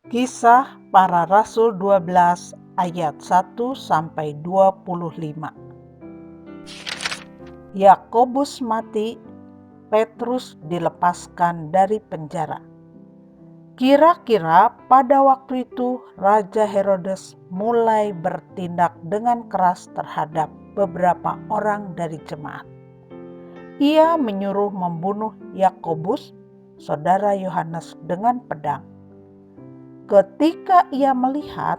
Kisah Para Rasul 12 ayat 1-25. Yakobus mati, Petrus dilepaskan dari penjara. Kira-kira pada waktu itu Raja Herodes mulai bertindak dengan keras terhadap beberapa orang dari jemaat. Ia menyuruh membunuh Yakobus, saudara Yohanes, dengan pedang. Ketika ia melihat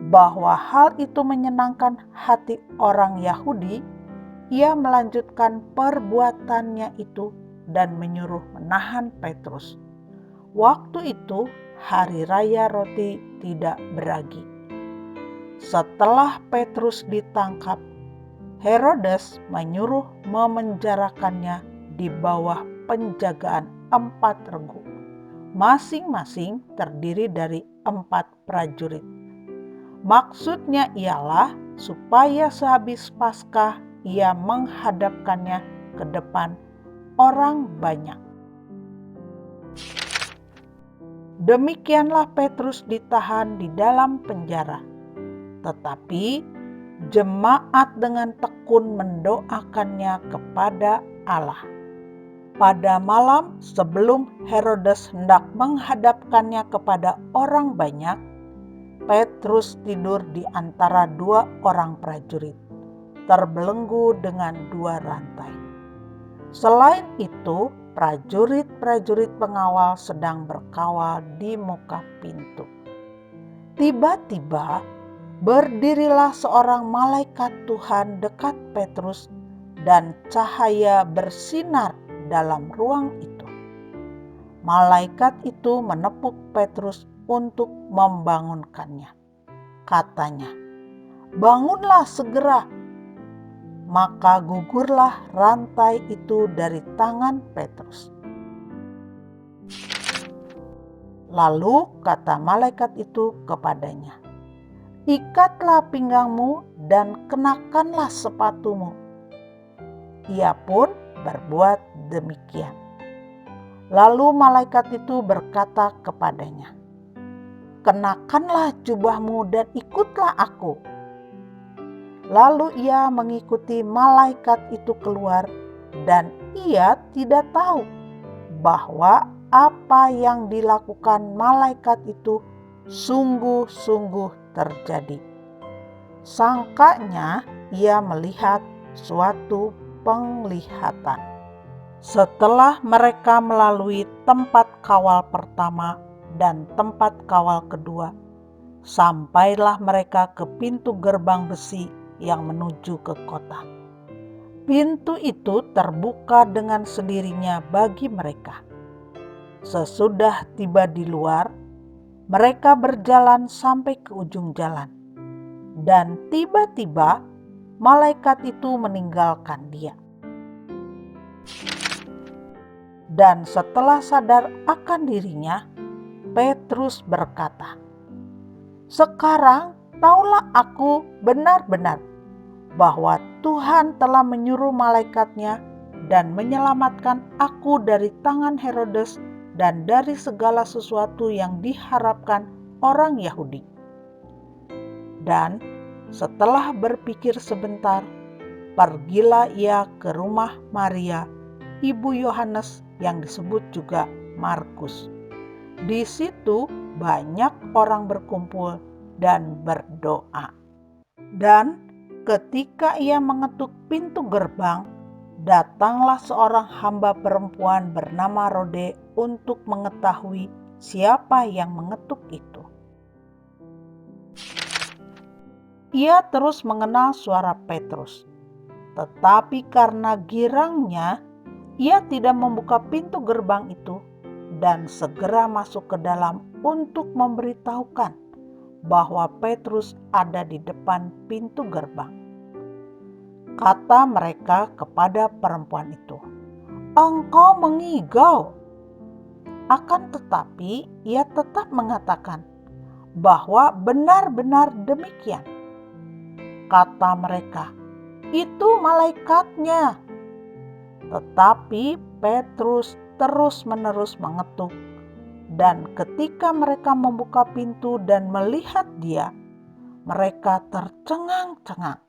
bahwa hal itu menyenangkan hati orang Yahudi, ia melanjutkan perbuatannya itu dan menyuruh menahan Petrus. Waktu itu hari raya roti tidak beragi. Setelah Petrus ditangkap, Herodes menyuruh memenjarakannya di bawah penjagaan 4 regu. Masing-masing terdiri dari 4 prajurit. Maksudnya ialah supaya sehabis Paskah ia menghadapkannya ke depan orang banyak. Demikianlah Petrus ditahan di dalam penjara. Tetapi jemaat dengan tekun mendoakannya kepada Allah. Pada malam sebelum Herodes hendak menghadapkannya kepada orang banyak, Petrus tidur di antara 2 orang prajurit, terbelenggu dengan 2 rantai. Selain itu, prajurit-prajurit pengawal sedang berkawal di muka pintu. Tiba-tiba berdirilah seorang malaikat Tuhan dekat Petrus dan cahaya bersinar dalam ruang itu. Malaikat itu menepuk Petrus untuk membangunkannya. Katanya, "Bangunlah segera." Maka gugurlah rantai itu dari tangan Petrus. Lalu kata malaikat itu kepadanya, "Ikatlah pinggangmu dan kenakanlah sepatumu." Ia pun berbuat demikian. Lalu malaikat itu berkata kepadanya, "Kenakanlah jubahmu dan ikutlah aku." Lalu ia mengikuti malaikat itu keluar, dan ia tidak tahu bahwa apa yang dilakukan malaikat itu sungguh-sungguh terjadi. Sangkanya ia melihat suatu penglihatan. Setelah mereka melalui tempat kawal pertama dan tempat kawal kedua, sampailah mereka ke pintu gerbang besi yang menuju ke kota. Pintu itu terbuka dengan sendirinya bagi mereka. Sesudah tiba di luar, mereka berjalan sampai ke ujung jalan, dan tiba-tiba malaikat itu meninggalkan dia. Dan setelah sadar akan dirinya, Petrus berkata, "Sekarang taulah aku benar-benar bahwa Tuhan telah menyuruh malaikatnya dan menyelamatkan aku dari tangan Herodes dan dari segala sesuatu yang diharapkan orang Yahudi." Dan setelah berpikir sebentar, pergilah ia ke rumah Maria, ibu Yohanes yang disebut juga Markus. Di situ banyak orang berkumpul dan berdoa. Dan ketika ia mengetuk pintu gerbang, datanglah seorang hamba perempuan bernama Rode untuk mengetahui siapa yang mengetuk itu. Ia terus mengenal suara Petrus, tetapi karena girangnya, ia tidak membuka pintu gerbang itu dan segera masuk ke dalam untuk memberitahukan bahwa Petrus ada di depan pintu gerbang. Kata mereka kepada perempuan itu, "Engkau mengigau." Akan tetapi ia tetap mengatakan bahwa benar-benar demikian. Kata mereka, "Itu malaikatnya." Tetapi Petrus terus-menerus mengetuk, Dan ketika mereka membuka pintu dan melihat dia, mereka tercengang-cengang.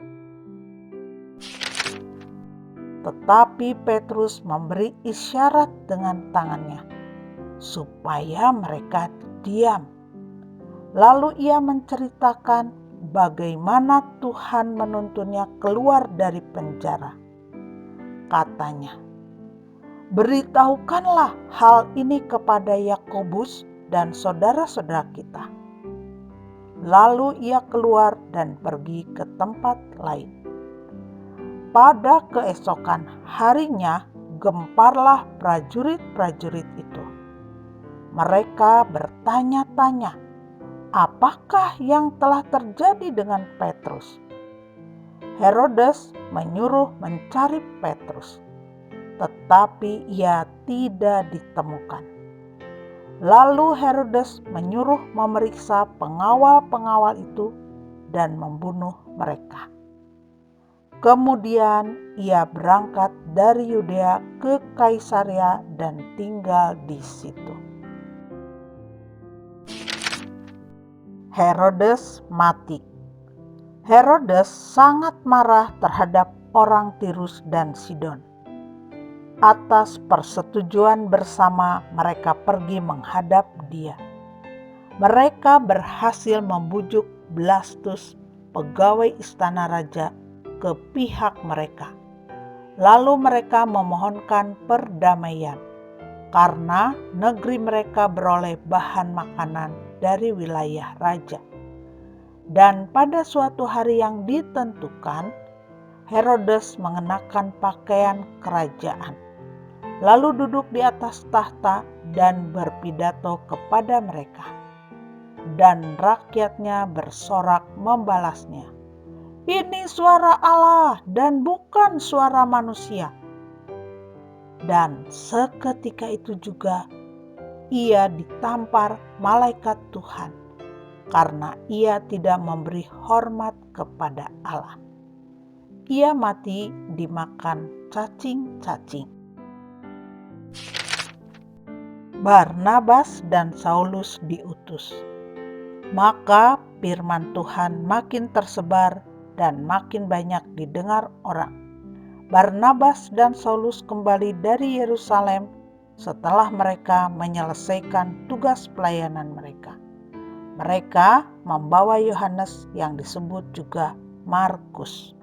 Tetapi Petrus memberi isyarat dengan tangannya, supaya mereka diam. Lalu ia menceritakan bagaimana Tuhan menuntunnya keluar dari penjara. Katanya, "Beritahukanlah hal ini kepada Yakobus dan saudara-saudara kita." Lalu ia keluar dan pergi ke tempat lain. Pada keesokan harinya, gemparlah prajurit-prajurit itu. Mereka bertanya-tanya, apakah yang telah terjadi dengan Petrus? Herodes menyuruh mencari Petrus, tetapi ia tidak ditemukan. Lalu Herodes menyuruh memeriksa pengawal-pengawal itu dan membunuh mereka. Kemudian ia berangkat dari Yudea ke Kaisarea dan tinggal di situ. Herodes mati. Herodes sangat marah terhadap orang Tirus dan Sidon. Atas persetujuan bersama mereka pergi menghadap dia. Mereka berhasil membujuk Blastus, pegawai istana raja, ke pihak mereka. Lalu mereka memohonkan perdamaian karena negeri mereka beroleh bahan makanan dari wilayah raja. Dan pada suatu hari yang ditentukan, Herodes mengenakan pakaian kerajaan, lalu duduk di atas tahta dan berpidato kepada mereka. Dan rakyatnya bersorak membalasnya, "Ini suara Allah dan bukan suara manusia." Dan seketika itu juga ia ditampar malaikat Tuhan karena ia tidak memberi hormat kepada Allah. Ia mati dimakan cacing-cacing. Barnabas dan Saulus diutus. Maka firman Tuhan makin tersebar dan makin banyak didengar orang. Barnabas dan Saulus kembali dari Yerusalem setelah mereka menyelesaikan tugas pelayanan mereka. Mereka membawa Yohanes yang disebut juga Markus.